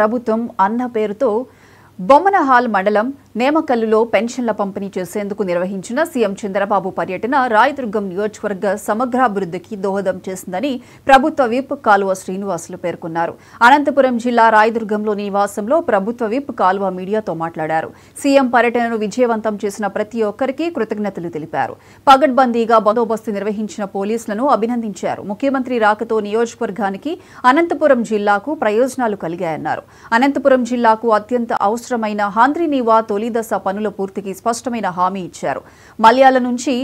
ప్రభుత్వం అన్న పేరుతో బొమ్మనహాల్ మండలం నేమకల్లులో పెన్షన్ల పంపిణీ చేసేందుకు నిర్వహించిన సీఎం చంద్రబాబు పర్యటన రాయదుర్గం నియోజకవర్గ సమగ్రాభివృద్ధికి దోహదం చేసిందని ప్రభుత్వ విప్ కాలువ శ్రీనివాసులు పేర్కొన్నారు. అనంతపురం జిల్లా రాయదుర్గంలో నివాసంలో ప్రభుత్వ విప్ కాలువ మీడియాతో మాట్లాడారు. సీఎం పర్యటనను విజయవంతం చేసిన ప్రతి ఒక్కరికి కృతజ్ఞతలు తెలిపారు. పగడ్బందీగా బందోబస్తు నిర్వహించిన పోలీసులను అభినందించారు. ముఖ్యమంత్రి రాకతో నియోజకవర్గానికి అనంతపురం జిల్లాకు ప్రయోజనాలు కలిగాయన్నారు. అనంతపురం జిల్లాకు అత్యంత అవసరమైన హాంద్రినీవా తొలిదశ పనుల పూర్తికి స్పష్టమైన హామీ ఇచ్చారు. మల్యాల నుంచి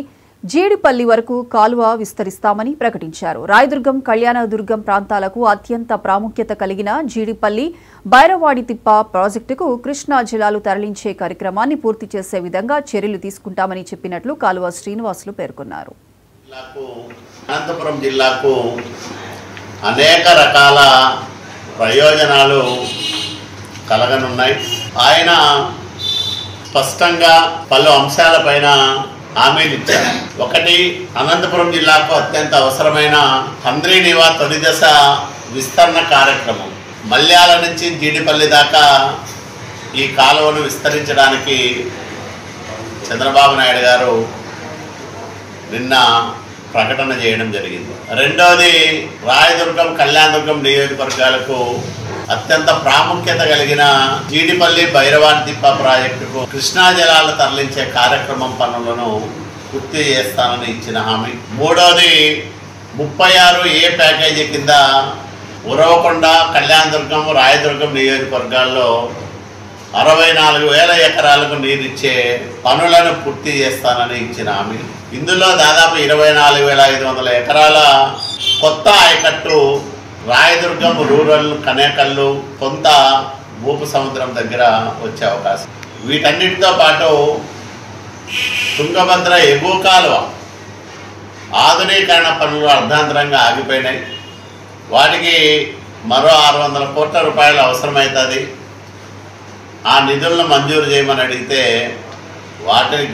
జీడిపల్లి వరకు కాలువ విస్తరిస్తామని ప్రకటించారు. రాయదుర్గం, కళ్యాణదుర్గం ప్రాంతాలకు అత్యంత ప్రాముఖ్యత కలిగిన జీడిపల్లి బైరవాడి తిప్ప ప్రాజెక్టుకు కృష్ణా జలాలు తరలించే కార్యక్రమాన్ని పూర్తి చేసే విధంగా చర్యలు తీసుకుంటామని చెప్పినట్లు కాలువ శ్రీనివాసులు పేర్కొన్నారు. అనంతపురం జిల్లాకు అనేక రకాల ప్రయోజనాలు కలగనున్నాయి. ఆయన స్పష్టంగా పలు అంశాలపైన హామీలు ఇచ్చారు. ఒకటి, అనంతపురం జిల్లాకు అత్యంత అవసరమైన హంద్రీనీవా తొలిదశ విస్తరణ కార్యక్రమం. మల్యాల నుంచి జీడిపల్లి దాకా ఈ కాలువను విస్తరించడానికి చంద్రబాబు నాయుడు గారు నిన్న ప్రకటన చేయడం జరిగింది. రెండోది, రాయదుర్గం, కళ్యాణదుర్గం నియోజకవర్గాలకు అత్యంత ప్రాముఖ్యత కలిగిన జీడిపల్లి బైరవాడి తిప్ప ప్రాజెక్టుకు కృష్ణా జలాలు తరలించే కార్యక్రమం పనులను పూర్తి చేస్తానని ఇచ్చిన హామీ. మూడోది, 36A ప్యాకేజీ కింద ఉరవకొండ, కళ్యాణదుర్గం, రాయదుర్గం నియోజకవర్గాల్లో 64,000 ఎకరాలకు నీరిచ్చే పనులను పూర్తి చేస్తానని ఇచ్చిన హామీ. ఇందులో దాదాపు 24,500 ఎకరాల కొత్త ఆయకట్టు రాయదుర్గం రూరల్, కనేకల్లు, కొంత భూపు సముద్రం దగ్గర వచ్చే అవకాశం. వీటన్నిటితో పాటు తుంగభద్ర ఎగువ కాలువ ఆధునీకరణ పనులు అర్ధాంతరంగా ఆగిపోయినాయి. వాటికి మరో 600 కోట్ల రూపాయలు అవసరమవుతుంది. ఆ నిధులను మంజూరు చేయమని అడిగితే వాటిని